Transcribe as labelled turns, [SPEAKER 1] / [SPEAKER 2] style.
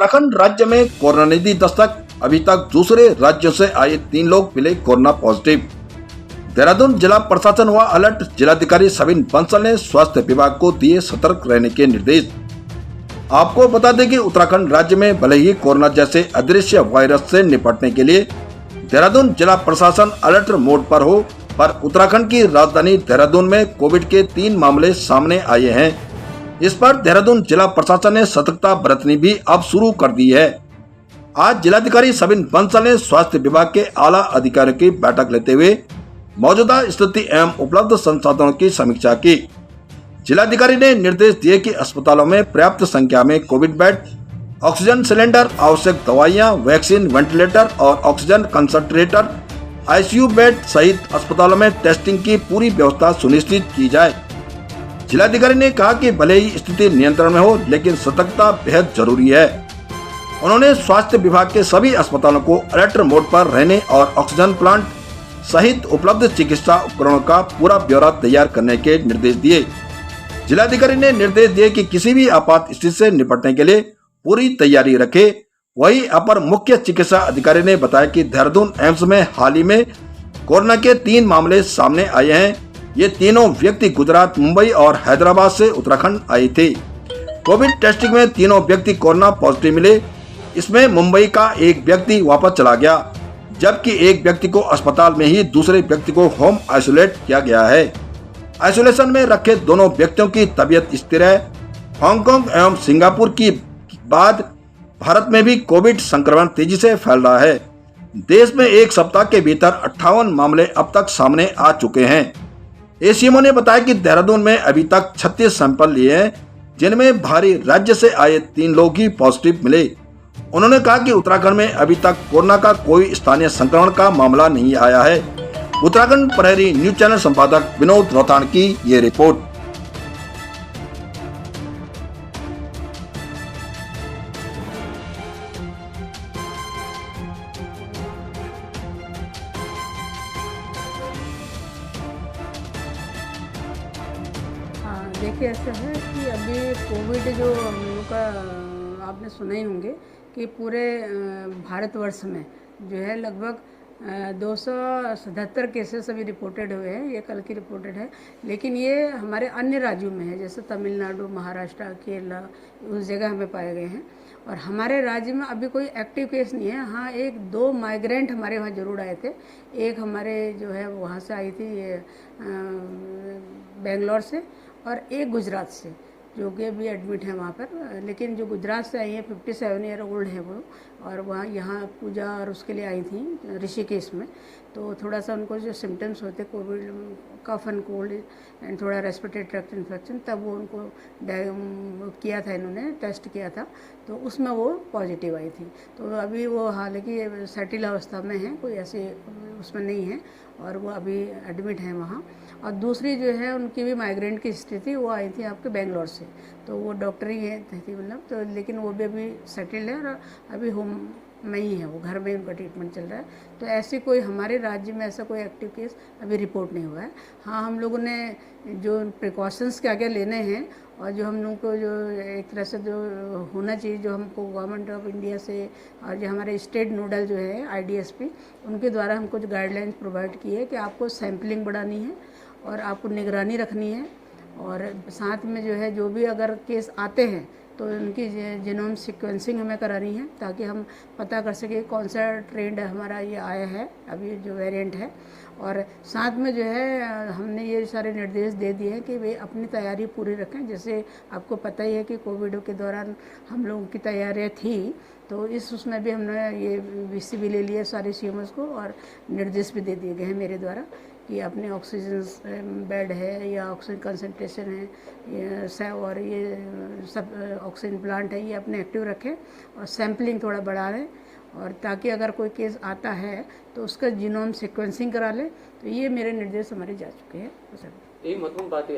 [SPEAKER 1] उत्तराखंड राज्य में करुणानिधि दस्तक, अभी तक दूसरे राज्यों से आए 3 लोग मिले कोरोना पॉजिटिव। देहरादून जिला प्रशासन हुआ अलर्ट, जिलाधिकारी सविन बंसल ने स्वास्थ्य विभाग को दिए सतर्क रहने के निर्देश। आपको बता दें कि उत्तराखंड राज्य में भले ही कोरोना जैसे अदृश्य वायरस से निपटने के लिए देहरादून जिला प्रशासन अलर्ट मोड पर हो, पर उत्तराखंड की राजधानी देहरादून में कोविड के 3 मामले सामने आए हैं। इस पर देहरादून जिला प्रशासन ने सतर्कता बरतनी भी अब शुरू कर दी है। आज जिलाधिकारी सविन बंसल ने स्वास्थ्य विभाग के आला अधिकारियों की बैठक लेते हुए मौजूदा स्थिति एवं उपलब्ध संसाधनों की समीक्षा की। जिलाधिकारी ने निर्देश दिए कि अस्पतालों में पर्याप्त संख्या में कोविड बेड, ऑक्सीजन सिलेंडर, आवश्यक दवाइयां, वैक्सीन, वेंटिलेटर और ऑक्सीजन कंसंट्रेटर, आईसीयू बेड सहित अस्पतालों में टेस्टिंग की पूरी व्यवस्था सुनिश्चित की जाए। जिलाधिकारी ने कहा कि भले ही स्थिति नियंत्रण में हो, लेकिन सतर्कता बेहद जरूरी है। उन्होंने स्वास्थ्य विभाग के सभी अस्पतालों को अलर्ट मोड पर रहने और ऑक्सीजन प्लांट सहित उपलब्ध चिकित्सा उपकरणों का पूरा ब्यौरा तैयार करने के निर्देश दिए। जिलाधिकारी ने निर्देश दिए कि किसी भी आपात स्थिति से निपटने के लिए पूरी तैयारी रखे। वहीं अपर मुख्य चिकित्सा अधिकारी ने बताया कि देहरादून एम्स में हाल ही में कोरोना के 3 मामले सामने आए हैं। ये तीनों व्यक्ति गुजरात, मुंबई और हैदराबाद से उत्तराखंड आए थे। कोविड टेस्टिंग में तीनों व्यक्ति कोरोना पॉजिटिव मिले। इसमें मुंबई का एक व्यक्ति वापस चला गया, जबकि एक व्यक्ति को अस्पताल में ही दूसरे व्यक्ति को होम आइसोलेट किया गया है। आइसोलेशन में रखे दोनों व्यक्तियों की तबीयत स्थिर है। हांगकांग एवं सिंगापुर की बाद भारत में भी कोविड संक्रमण तेजी से फैल रहा है। देश में एक सप्ताह के भीतर 58 मामले अब तक सामने आ चुके हैं। एसीएमओ ने बताया कि देहरादून में अभी तक 36 सैंपल लिए हैं, जिनमें बाहरी राज्य से आए 3 लोग ही पॉजिटिव मिले। उन्होंने कहा कि उत्तराखंड में अभी तक कोरोना का कोई स्थानीय संक्रमण का मामला नहीं आया है। उत्तराखंड प्रहरी न्यूज चैनल संपादक विनोद रोहतान की ये रिपोर्ट।
[SPEAKER 2] देखिए, ऐसा है कि अभी कोविड जो हम लोग का आपने सुना ही होंगे कि पूरे भारतवर्ष में जो है लगभग 277 केसेस अभी रिपोर्टेड हुए हैं। ये कल की रिपोर्टेड है, लेकिन ये हमारे अन्य राज्यों में है, जैसे तमिलनाडु, महाराष्ट्र, केरला, उस जगह हमें पाए गए हैं। और हमारे राज्य में अभी कोई एक्टिव केस नहीं है। हाँ, 1-2 माइग्रेंट हमारे वहाँ ज़रूर आए थे। एक हमारे जो है वहाँ से आई थी, ये बेंगलोर से, और एक गुजरात से, जो कि अभी एडमिट है वहाँ पर। लेकिन जो गुजरात से आई हैं 57 ईयर ओल्ड है वो, और वहाँ यहाँ पूजा और उसके लिए आई थी ऋषिकेश में। तो थोड़ा सा उनको जो सिम्टम्स होते Covid, cough and cold and थोड़ा रेस्पिरेटरी ट्रैक्ट इन्फेक्शन, तब वो उनको किया था, इन्होंने टेस्ट किया था, तो उसमें वो पॉजिटिव आई थी। तो अभी वो हालांकि सेटिल अवस्था में है, कोई ऐसे उसमें नहीं है, और वो अभी एडमिट हैं वहाँ। और दूसरी जो है उनकी भी माइग्रेंट की स्थिति थी, वो आई थी आपके बेंगलोर से, तो वो डॉक्टर ही है थी मतलब, तो लेकिन वो भी अभी सेटल्ड है और अभी होम में ही है, वो घर में उनका ट्रीटमेंट चल रहा है। तो ऐसी कोई हमारे राज्य में ऐसा कोई एक्टिव केस अभी रिपोर्ट नहीं हुआ है। हाँ, हम लोगों ने जो प्रिकॉशंस क्या क्या लेने हैं, और जो हम लोगों को जो एक तरह से जो होना चाहिए, जो हमको गवर्नमेंट ऑफ इंडिया से और जो हमारे स्टेट नोडल जो है IDSP, उनके द्वारा हमको जो गाइडलाइंस प्रोवाइड की है कि आपको सैम्पलिंग बढ़ानी है और आपको निगरानी रखनी है, और साथ में जो है जो भी अगर केस आते हैं तो उनकी जीनोम सीक्वेंसिंग हमें करानी है, ताकि हम पता कर सकें कौन सा ट्रेंड हमारा ये आया है अभी जो वेरिएंट है। और साथ में जो है हमने ये सारे निर्देश दे दिए हैं कि वे अपनी तैयारी पूरी रखें। जैसे आपको पता ही है कि कोविड के दौरान हम लोगों की तैयारियाँ थी, तो उसमें भी हमने ये VC भी ले लिया सारे CMOs को, और निर्देश भी दे दिए गए हैं मेरे द्वारा कि अपने ऑक्सीजन बेड है या ऑक्सीजन कंसंट्रेशन है, ये और ये सब ऑक्सीजन प्लांट है, ये अपने एक्टिव रखें और सैम्पलिंग थोड़ा बढ़ा लें, और ताकि अगर कोई केस आता है तो उसका जीनोम सीक्वेंसिंग करा लें। तो ये मेरे निर्देश हमारे जा चुके हैं।
[SPEAKER 3] एक महत्वपूर्ण बात है